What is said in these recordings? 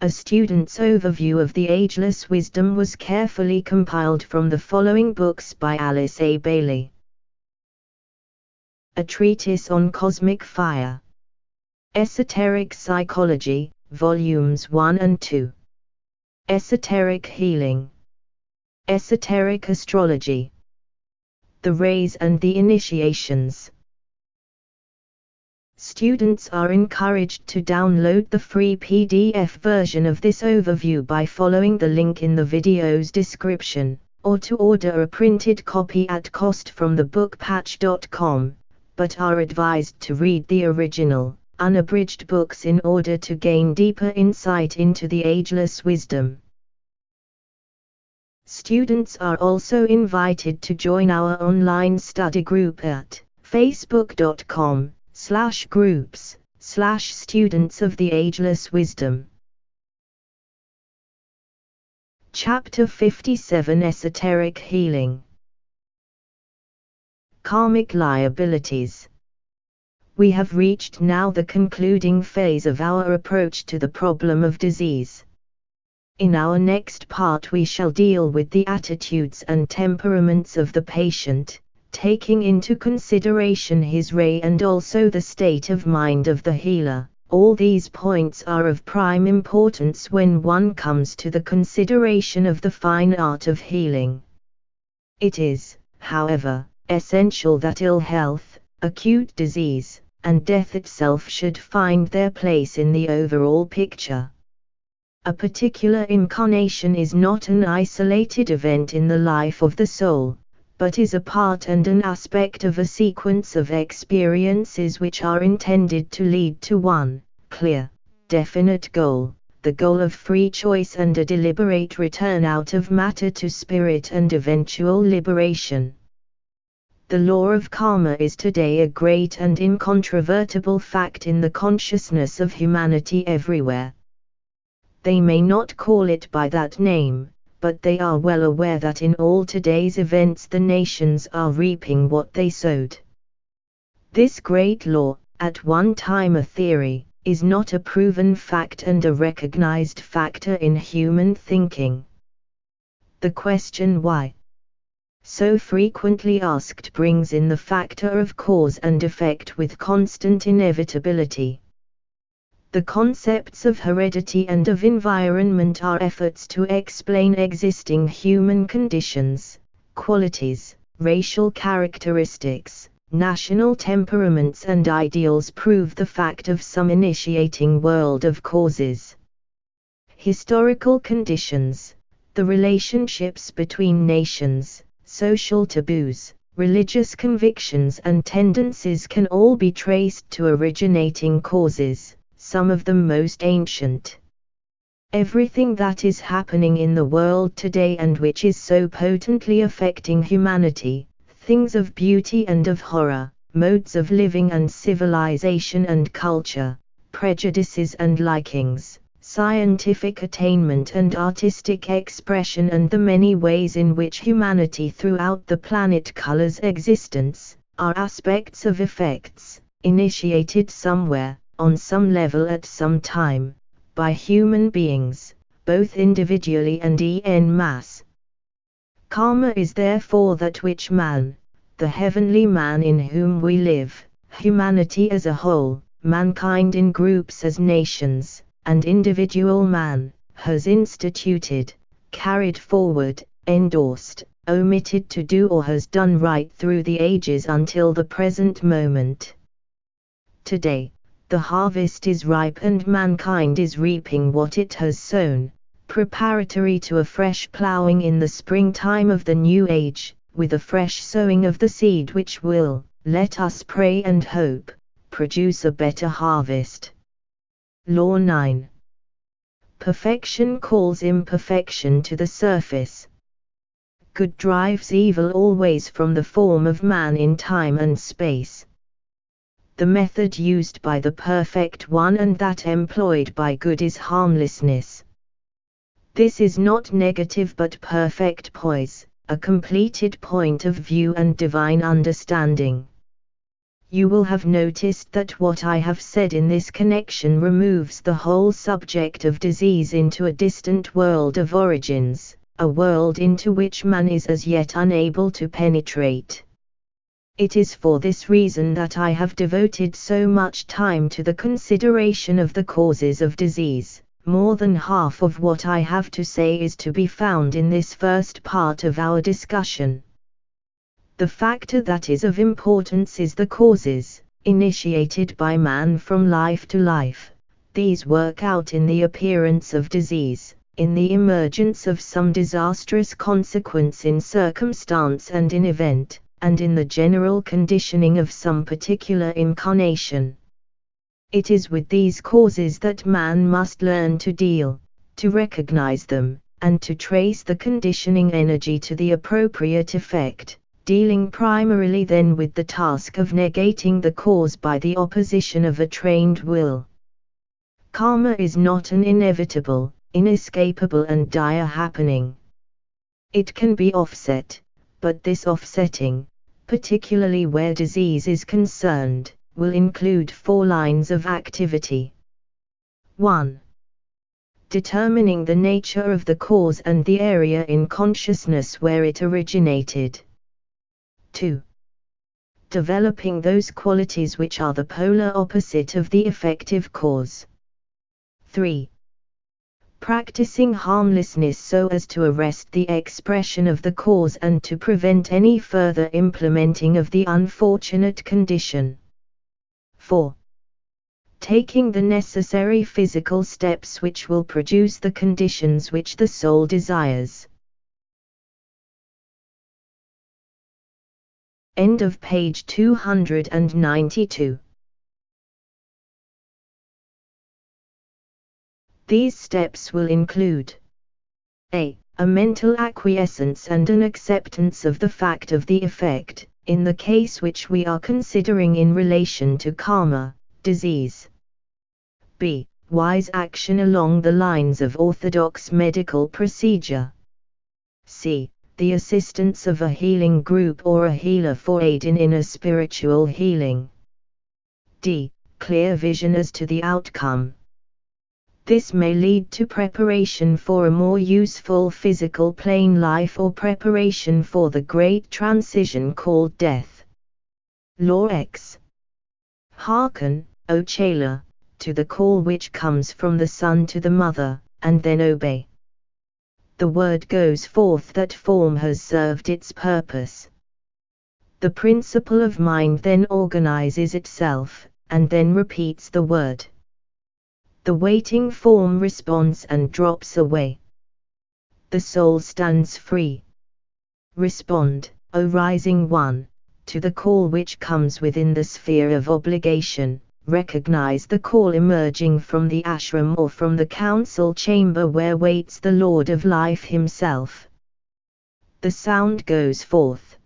A student's overview of the Ageless wisdom was carefully compiled from the following books by Alice A. Bailey. A Treatise on Cosmic Fire. Esoteric Psychology, Volumes 1 and 2. Esoteric Healing. Esoteric Astrology. The Rays and the Initiations. Students are encouraged to download the free PDF version of this overview by following the link in the video's description, or to order a printed copy at cost from thebookpatch.com, but are advised to read the original, unabridged books in order to gain deeper insight into the ageless wisdom. Students are also invited to join our online study group at facebook.com/groups/students of the ageless wisdom. Chapter 57 Esoteric Healing. Karmic Liabilities. We have reached now the concluding phase of our approach to the problem of disease. In our next part we shall deal with the attitudes and temperaments of the patient, taking into consideration his ray and also the state of mind of the healer. All these points are of prime importance when one comes to the consideration of the fine art of healing. It is, however, essential that ill health, acute disease, and death itself should find their place in the overall picture. A particular incarnation is not an isolated event in the life of the soul, but is a part and an aspect of a sequence of experiences which are intended to lead to one clear, definite goal, the goal of free choice and a deliberate return out of matter to spirit and eventual liberation. The law of karma is today a great and incontrovertible fact in the consciousness of humanity everywhere. They may not call it by that name, but they are well aware that in all today's events the nations are reaping what they sowed. This great law, at one time a theory, is not a proven fact and a recognized factor in human thinking. The question why, so frequently asked, brings in the factor of cause and effect with constant inevitability. The concepts of heredity and of environment are efforts to explain existing human conditions, qualities, racial characteristics, national temperaments and ideals prove the fact of some initiating world of causes. Historical conditions, the relationships between nations, social taboos, religious convictions and tendencies can all be traced to originating causes, some of them most ancient. Everything that is happening in the world today and which is so potently affecting humanity, things of beauty and of horror, modes of living and civilization and culture, prejudices and likings, scientific attainment and artistic expression and the many ways in which humanity throughout the planet colors existence, are aspects of effects, initiated somewhere, on some level at some time, by human beings, both individually and en masse. Karma is therefore that which man, the heavenly man in whom we live, humanity as a whole, mankind in groups as nations, and individual man, has instituted, carried forward, endorsed, omitted to do or has done right through the ages until the present moment. Today, the harvest is ripe and mankind is reaping what it has sown, preparatory to a fresh ploughing in the springtime of the new age, with a fresh sowing of the seed which will, let us pray and hope, produce a better harvest. Law 9. Perfection calls imperfection to the surface. Good drives evil always from the form of man in time and space. The method used by the perfect one and that employed by good is harmlessness. This is not negative but perfect poise, a completed point of view and divine understanding. You will have noticed that what I have said in this connection removes the whole subject of disease into a distant world of origins, a world into which man is as yet unable to penetrate. It is for this reason that I have devoted so much time to the consideration of the causes of disease. More than half of what I have to say is to be found in this first part of our discussion. The factor that is of importance is the causes, initiated by man from life to life. These work out in the appearance of disease, in the emergence of some disastrous consequence in circumstance and in event, and in the general conditioning of some particular incarnation. It is with these causes that man must learn to deal, to recognize them, and to trace the conditioning energy to the appropriate effect, dealing primarily then with the task of negating the cause by the opposition of a trained will. Karma is not an inevitable, inescapable and dire happening. It can be offset, but this offsetting, particularly where disease is concerned, will include 4 lines of activity. 1. Determining the nature of the cause and the area in consciousness where it originated. 2. Developing those qualities which are the polar opposite of the effective cause. 3. Practicing harmlessness so as to arrest the expression of the cause and to prevent any further implementing of the unfortunate condition. 4. Taking the necessary physical steps which will produce the conditions which the soul desires. End of page 292. These steps will include a mental acquiescence and an acceptance of the fact of the effect, in the case which we are considering in relation to karma, disease. B. Wise action along the lines of orthodox medical procedure. C. The assistance of a healing group or a healer for aid in inner spiritual healing. D. Clear vision as to the outcome. This may lead to preparation for a more useful physical plane life or preparation for the great transition called death. Law X. Hearken, O Chela, to the call which comes from the son to the mother, and then obey. The word goes forth that form has served its purpose. The principle of mind then organizes itself, and then repeats the word. The waiting form responds and drops away. The soul stands free. Respond, O rising one, to the call which comes within the sphere of obligation. Recognize the call emerging from the ashram or from the council chamber where waits the Lord of Life himself. The sound goes forth.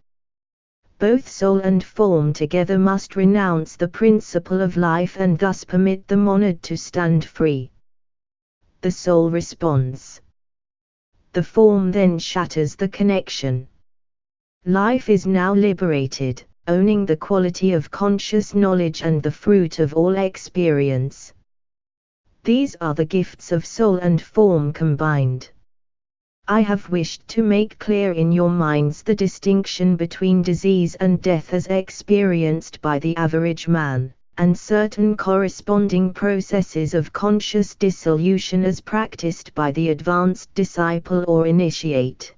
Both soul and form together must renounce the principle of life and thus permit the monad to stand free. The soul responds. The form then shatters the connection. Life is now liberated, owning the quality of conscious knowledge and the fruit of all experience. These are the gifts of soul and form combined. I have wished to make clear in your minds the distinction between disease and death as experienced by the average man, and certain corresponding processes of conscious dissolution as practiced by the advanced disciple or initiate.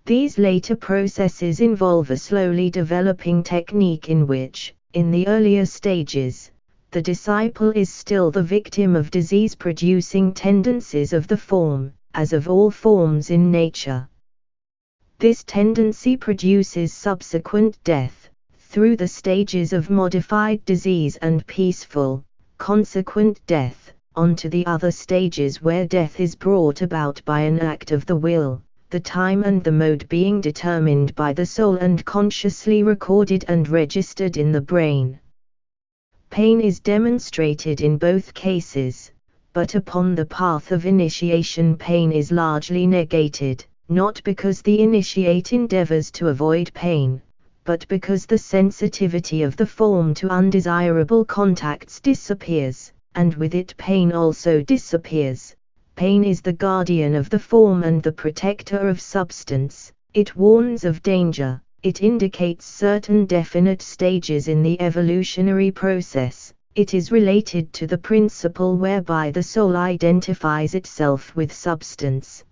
These later processes involve a slowly developing technique in which, in the earlier stages, the disciple is still the victim of disease-producing tendencies of the form, as of all forms in nature. This tendency produces subsequent death, through the stages of modified disease and peaceful, consequent death, onto the other stages where death is brought about by an act of the will, the time and the mode being determined by the soul and consciously recorded and registered in the brain. Pain is demonstrated in both cases, but upon the path of initiation pain is largely negated, not because the initiate endeavors to avoid pain, but because the sensitivity of the form to undesirable contacts disappears, and with it pain also disappears. Pain is the guardian of the form and the protector of substance. It warns of danger, it indicates certain definite stages in the evolutionary process, it is related to the principle whereby the soul identifies itself with substance.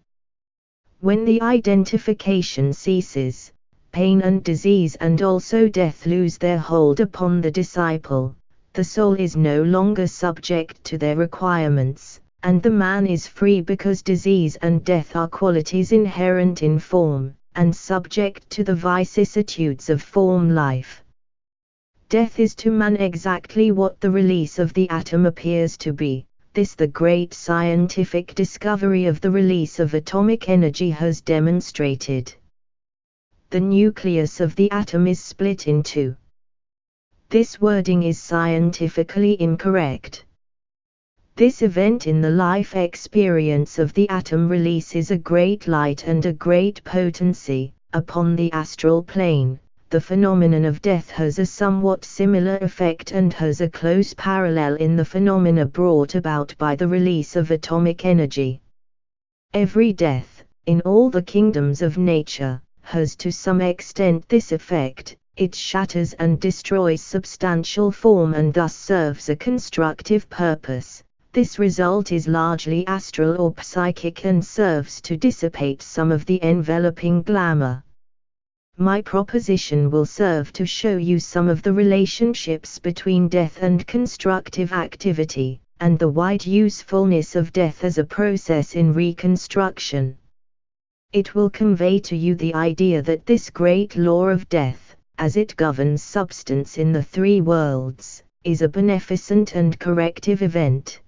When the identification ceases, pain and disease and also death lose their hold upon the disciple. The soul is no longer subject to their requirements, and the man is free because disease and death are qualities inherent in form, and subject to the vicissitudes of form life. Death is to man exactly what the release of the atom appears to be. This the great scientific discovery of the release of atomic energy has demonstrated. The nucleus of the atom is split in two. This wording is scientifically incorrect. This event in the life experience of the atom releases a great light and a great potency. Upon the astral plane, the phenomenon of death has a somewhat similar effect and has a close parallel in the phenomena brought about by the release of atomic energy. Every death, in all the kingdoms of nature, has to some extent this effect. It shatters and destroys substantial form and thus serves a constructive purpose. This result is largely astral or psychic and serves to dissipate some of the enveloping glamour. My proposition will serve to show you some of the relationships between death and constructive activity, and the wide usefulness of death as a process in reconstruction. It will convey to you the idea that this great law of death, as it governs substance in the three worlds, is a beneficent and corrective event.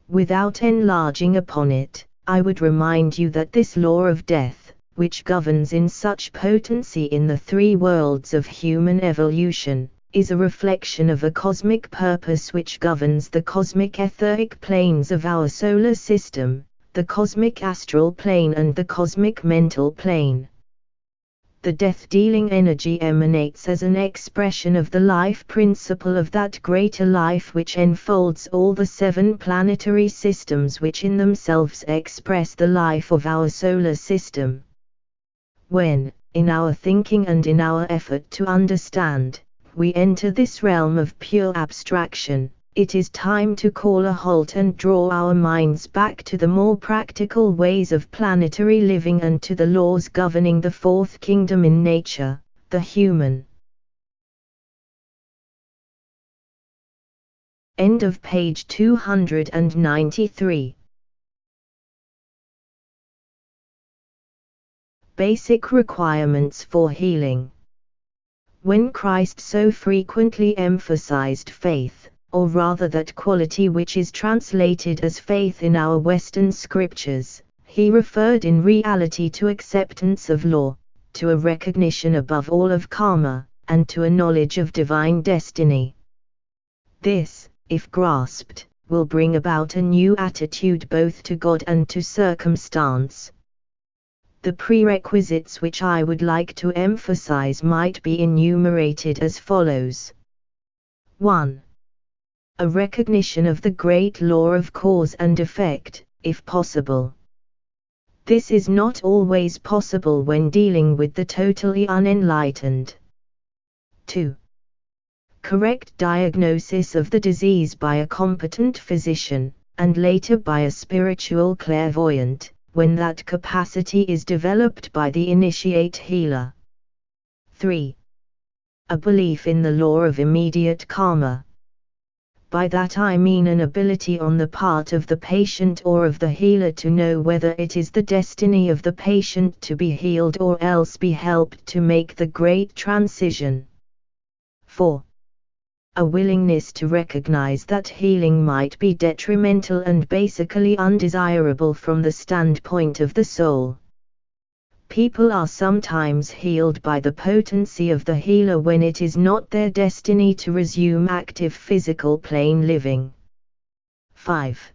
Without enlarging upon it, I would remind you that this law of death, which governs in such potency in the three worlds of human evolution, is a reflection of a cosmic purpose which governs the cosmic etheric planes of our solar system, the cosmic astral plane and the cosmic mental plane. The death-dealing energy emanates as an expression of the life principle of that greater life which enfolds all the 7 planetary systems which in themselves express the life of our solar system. When, in our thinking and in our effort to understand, we enter this realm of pure abstraction, it is time to call a halt and draw our minds back to the more practical ways of planetary living and to the laws governing the fourth kingdom in nature, the human. End of page 293. Basic requirements for healing. When Christ so frequently emphasized faith, or rather that quality which is translated as faith in our Western scriptures, he referred in reality to acceptance of law, to a recognition above all of karma, and to a knowledge of divine destiny. This, if grasped, will bring about a new attitude both to God and to circumstance. The prerequisites which I would like to emphasize might be enumerated as follows. 1. A recognition of the great law of cause and effect, if possible. This is not always possible when dealing with the totally unenlightened. 2. Correct diagnosis of the disease by a competent physician, and later by a spiritual clairvoyant, when that capacity is developed by the initiate healer. 3. A belief in the law of immediate karma. By that I mean an ability on the part of the patient or of the healer to know whether it is the destiny of the patient to be healed or else be helped to make the great transition. 4. A willingness to recognize that healing might be detrimental and basically undesirable from the standpoint of the soul. People are sometimes healed by the potency of the healer when it is not their destiny to resume active physical plane living. 5.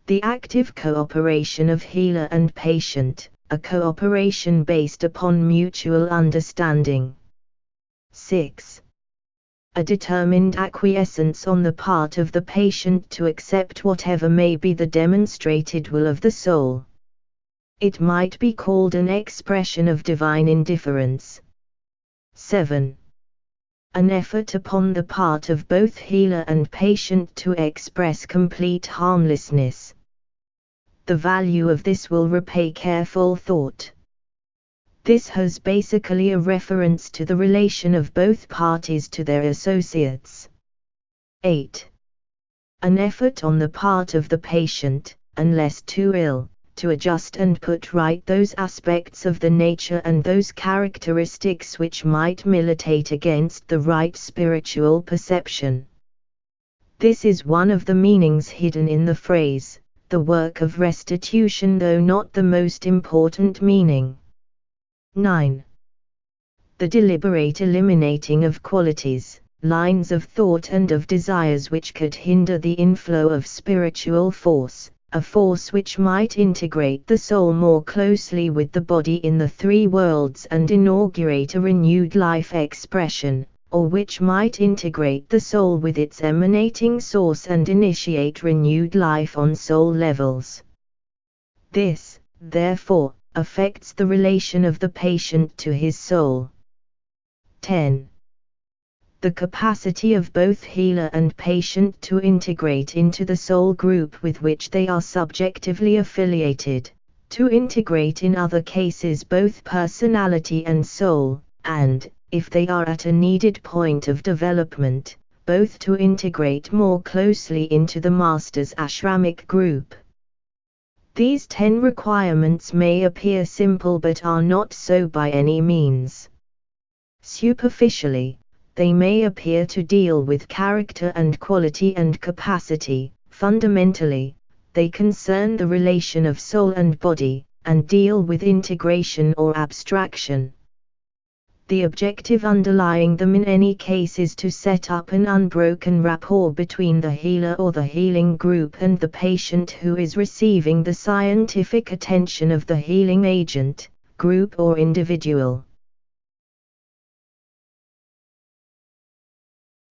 The active cooperation of healer and patient, a cooperation based upon mutual understanding, 6. A determined acquiescence on the part of the patient to accept whatever may be the demonstrated will of the soul. It might be called an expression of divine indifference. 7. An effort upon the part of both healer and patient to express complete harmlessness. The value of this will repay careful thought. This has basically a reference to the relation of both parties to their associates. 8. An effort on the part of the patient, unless too ill, to adjust and put right those aspects of the nature and those characteristics which might militate against the right spiritual perception. This is one of the meanings hidden in the phrase, the work of restitution, though not the most important meaning. 9. The deliberate eliminating of qualities, lines of thought and of desires which could hinder the inflow of spiritual force, a force which might integrate the soul more closely with the body in the three worlds and inaugurate a renewed life expression, or which might integrate the soul with its emanating source and initiate renewed life on soul levels. This, therefore, affects the relation of the patient to his soul. 10. The capacity of both healer and patient to integrate into the soul group with which they are subjectively affiliated, to integrate in other cases both personality and soul, and, if they are at a needed point of development, both to integrate more closely into the master's ashramic group. These 10 requirements may appear simple but are not so by any means. Superficially, they may appear to deal with character and quality and capacity. Fundamentally, they concern the relation of soul and body, and deal with integration or abstraction. The objective underlying them in any case is to set up an unbroken rapport between the healer or the healing group and the patient who is receiving the scientific attention of the healing agent, group or individual.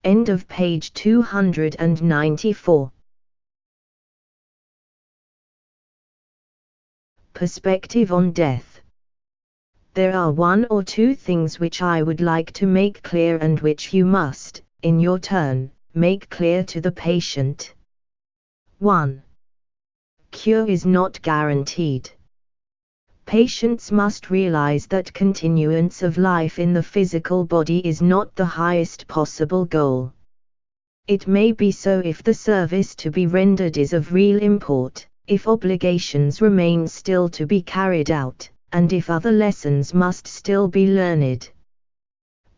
End of page 294. Perspective on death. There are one or two things which I would like to make clear and which you must, in your turn, make clear to the patient. 1. Cure is not guaranteed. Patients must realize that continuance of life in the physical body is not the highest possible goal. It may be so if the service to be rendered is of real import, if obligations remain still to be carried out, and if other lessons must still be learned.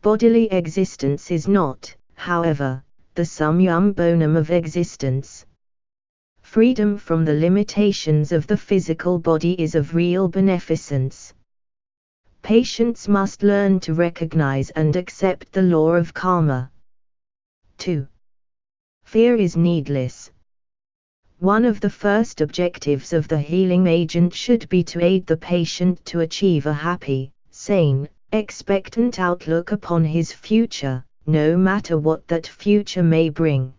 Bodily existence is not, however, the summum bonum of existence. Freedom from the limitations of the physical body is of real beneficence. Patients must learn to recognize and accept the law of karma. 2. Fear is needless. One of the first objectives of the healing agent should be to aid the patient to achieve a happy, sane, expectant outlook upon his future, no matter what that future may bring.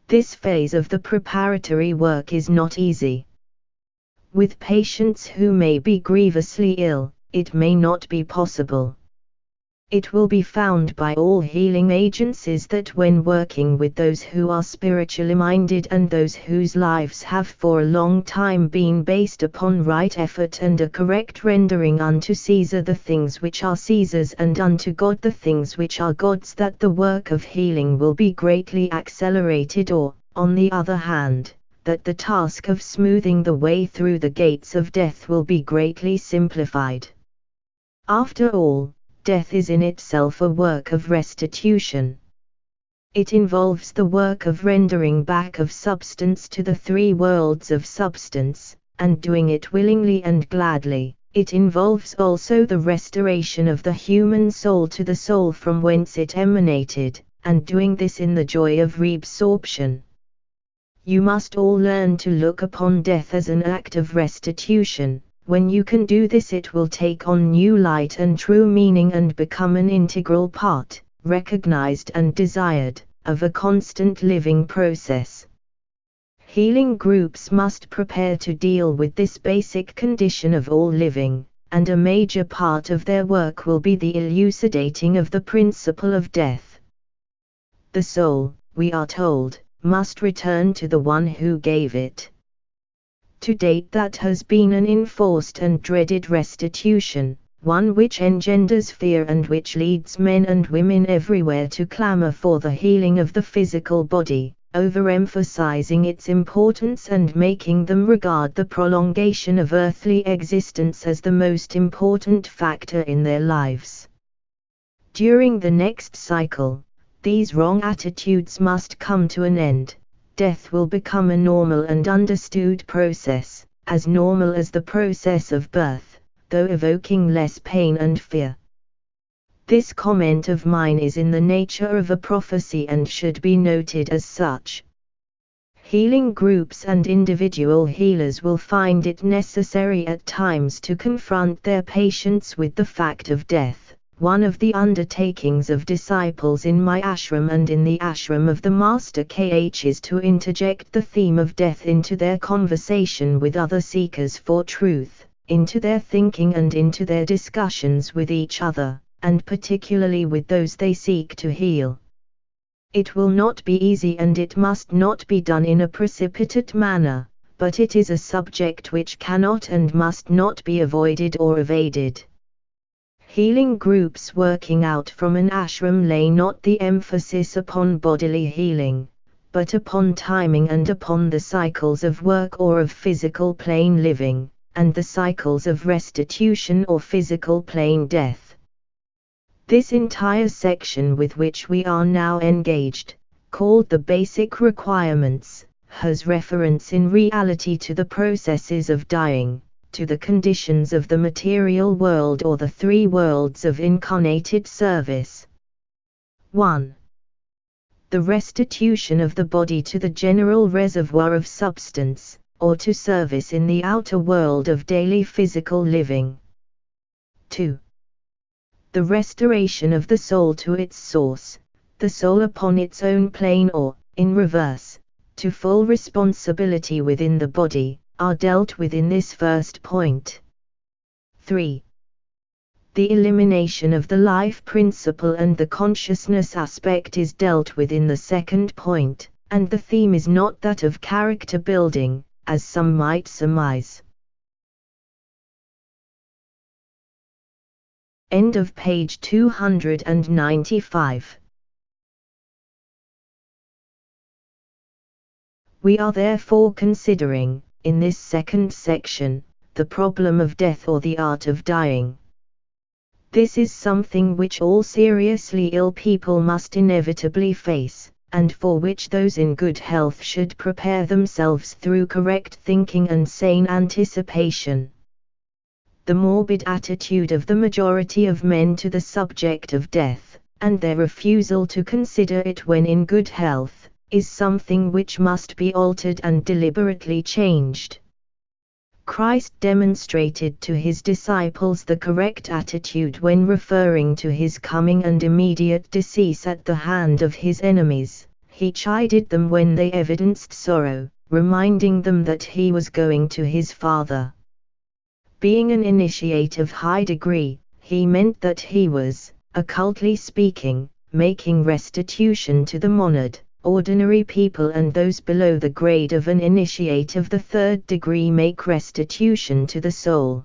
This phase of the preparatory work is not easy. With patients who may be grievously ill, it may not be possible. It will be found by all healing agencies that when working with those who are spiritually minded and those whose lives have for a long time been based upon right effort and a correct rendering unto Caesar the things which are Caesar's and unto God the things which are God's, that the work of healing will be greatly accelerated, or, on the other hand, that the task of smoothing the way through the gates of death will be greatly simplified. After all, death is in itself a work of restitution. It involves the work of rendering back of substance to the three worlds of substance, and doing it willingly and gladly. It involves also the restoration of the human soul to the soul from whence it emanated, and doing this in the joy of reabsorption. You must all learn to look upon death as an act of restitution, When you can do this, it will take on new light and true meaning and become an integral part, recognized and desired, of a constant living process. Healing groups must prepare to deal with this basic condition of all living, and a major part of their work will be the elucidating of the principle of death. The soul, we are told, must return to the one who gave it. To date that has been an enforced and dreaded restitution, one which engenders fear and which leads men and women everywhere to clamor for the healing of the physical body, overemphasizing its importance and making them regard the prolongation of earthly existence as the most important factor in their lives. During the next cycle, these wrong attitudes must come to an end. Death will become a normal and understood process, as normal as the process of birth, though evoking less pain and fear. This comment of mine is in the nature of a prophecy and should be noted as such. Healing groups and individual healers will find it necessary at times to confront their patients with the fact of death. One of the undertakings of disciples in my ashram and in the ashram of the Master KH is to interject the theme of death into their conversation with other seekers for truth, into their thinking and into their discussions with each other, and particularly with those they seek to heal. It will not be easy and it must not be done in a precipitate manner, but it is a subject which cannot and must not be avoided or evaded. Healing groups working out from an ashram lay not the emphasis upon bodily healing, but upon timing and upon the cycles of work or of physical plane living, and the cycles of restitution or physical plane death. This entire section with which we are now engaged, called the Basic Requirements, has reference in reality to the processes of dying, to the conditions of the material world or the three worlds of incarnated service. 1. The restitution of the body to the general reservoir of substance, or to service in the outer world of daily physical living. 2. The restoration of the soul to its source, the soul upon its own plane or, in reverse, to full responsibility within the body, are dealt with in this first point. 3. The elimination of the life principle and the consciousness aspect is dealt with in the second point, and the theme is not that of character building, as some might surmise. End of page 295. We are therefore considering, in this second section, the problem of death or the art of dying. This is something which all seriously ill people must inevitably face, and for which those in good health should prepare themselves through correct thinking and sane anticipation. The morbid attitude of the majority of men to the subject of death, and their refusal to consider it when in good health, is something which must be altered and deliberately changed. Christ demonstrated to his disciples the correct attitude when referring to his coming and immediate decease at the hand of his enemies. He chided them when they evidenced sorrow, reminding them that he was going to his Father. Being an initiate of high degree, he meant that he was, occultly speaking, making restitution to the monad. Ordinary people and those below the grade of an initiate of the third degree make restitution to the soul.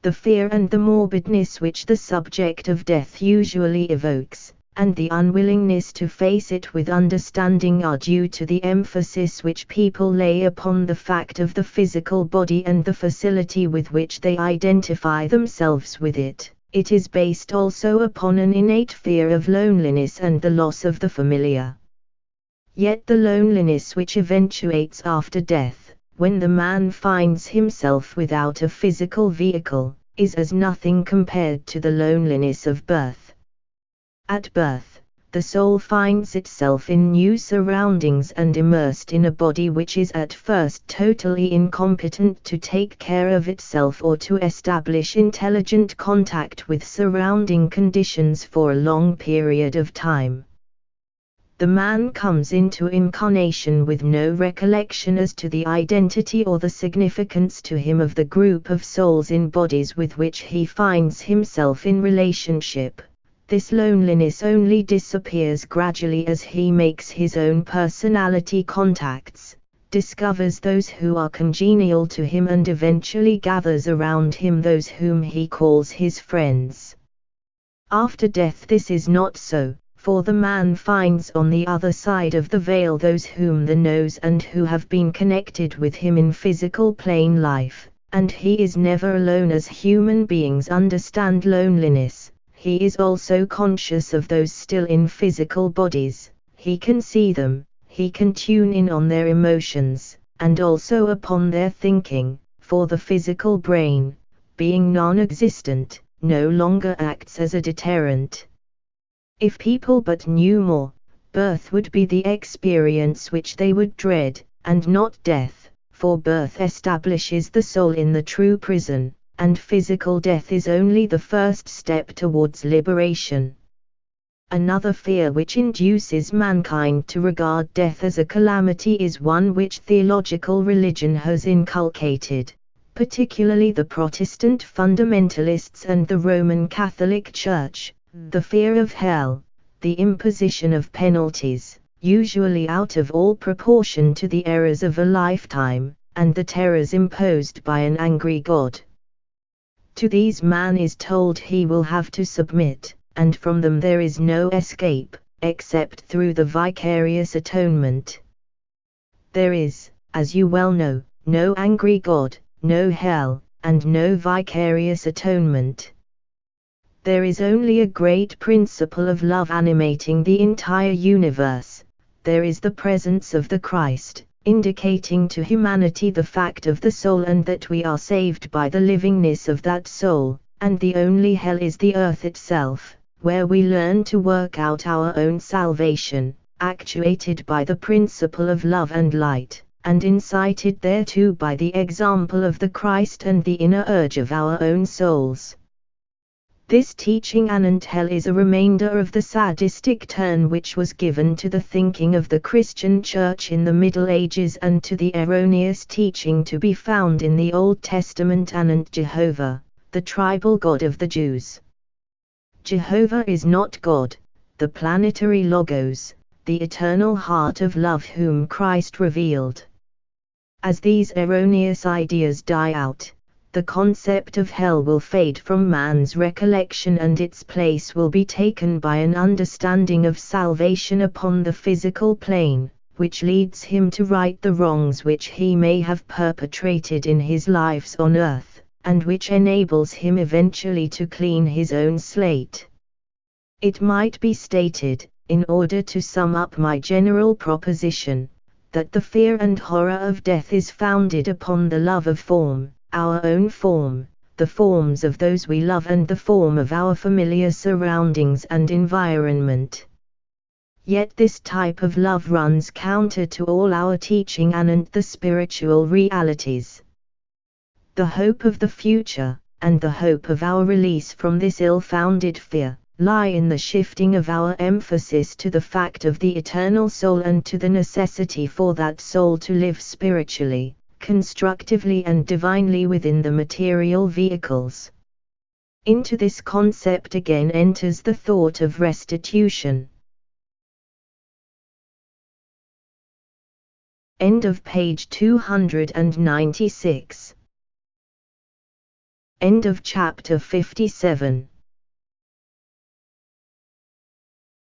The fear and the morbidness which the subject of death usually evokes, and the unwillingness to face it with understanding are due to the emphasis which people lay upon the fact of the physical body and the facility with which they identify themselves with it. It is based also upon an innate fear of loneliness and the loss of the familiar. Yet the loneliness which eventuates after death, when the man finds himself without a physical vehicle, is as nothing compared to the loneliness of birth. At birth, the soul finds itself in new surroundings and immersed in a body which is at first totally incompetent to take care of itself or to establish intelligent contact with surrounding conditions for a long period of time. The man comes into incarnation with no recollection as to the identity or the significance to him of the group of souls in bodies with which he finds himself in relationship. This loneliness only disappears gradually as he makes his own personality contacts, discovers those who are congenial to him and eventually gathers around him those whom he calls his friends. After death this is not so, for the man finds on the other side of the veil those whom the knows and who have been connected with him in physical plane life, and he is never alone as human beings understand loneliness. He is also conscious of those still in physical bodies, he can see them, he can tune in on their emotions, and also upon their thinking, for the physical brain, being non-existent, no longer acts as a deterrent. If people but knew more, birth would be the experience which they would dread, and not death, for birth establishes the soul in the true prison, and physical death is only the first step towards liberation. Another fear which induces mankind to regard death as a calamity is one which theological religion has inculcated, particularly the Protestant fundamentalists and the Roman Catholic Church, the fear of hell, the imposition of penalties, usually out of all proportion to the errors of a lifetime, and the terrors imposed by an angry God. To these man is told he will have to submit, and from them there is no escape, except through the vicarious atonement. There is, as you well know, no angry God, no hell, and no vicarious atonement. There is only a great principle of love animating the entire universe. There is the presence of the Christ, indicating to humanity the fact of the soul and that we are saved by the livingness of that soul, and the only hell is the earth itself, where we learn to work out our own salvation, actuated by the principle of love and light, and incited thereto by the example of the Christ and the inner urge of our own souls. This teaching anent hell is a remainder of the sadistic turn which was given to the thinking of the Christian Church in the Middle Ages and to the erroneous teaching to be found in the Old Testament anent Jehovah, the tribal God of the Jews. Jehovah is not God, the planetary Logos, the eternal heart of love whom Christ revealed. As these erroneous ideas die out, the concept of hell will fade from man's recollection and its place will be taken by an understanding of salvation upon the physical plane, which leads him to right the wrongs which he may have perpetrated in his lives on earth, and which enables him eventually to clean his own slate. It might be stated, in order to sum up my general proposition, that the fear and horror of death is founded upon the love of form, our own form, the forms of those we love and the form of our familiar surroundings and environment. Yet this type of love runs counter to all our teaching anent the spiritual realities. The hope of the future, and the hope of our release from this ill-founded fear, lie in the shifting of our emphasis to the fact of the eternal soul and to the necessity for that soul to live spiritually, constructively and divinely within the material vehicles. Into this concept again enters the thought of restitution. End of page 296. End of chapter 57.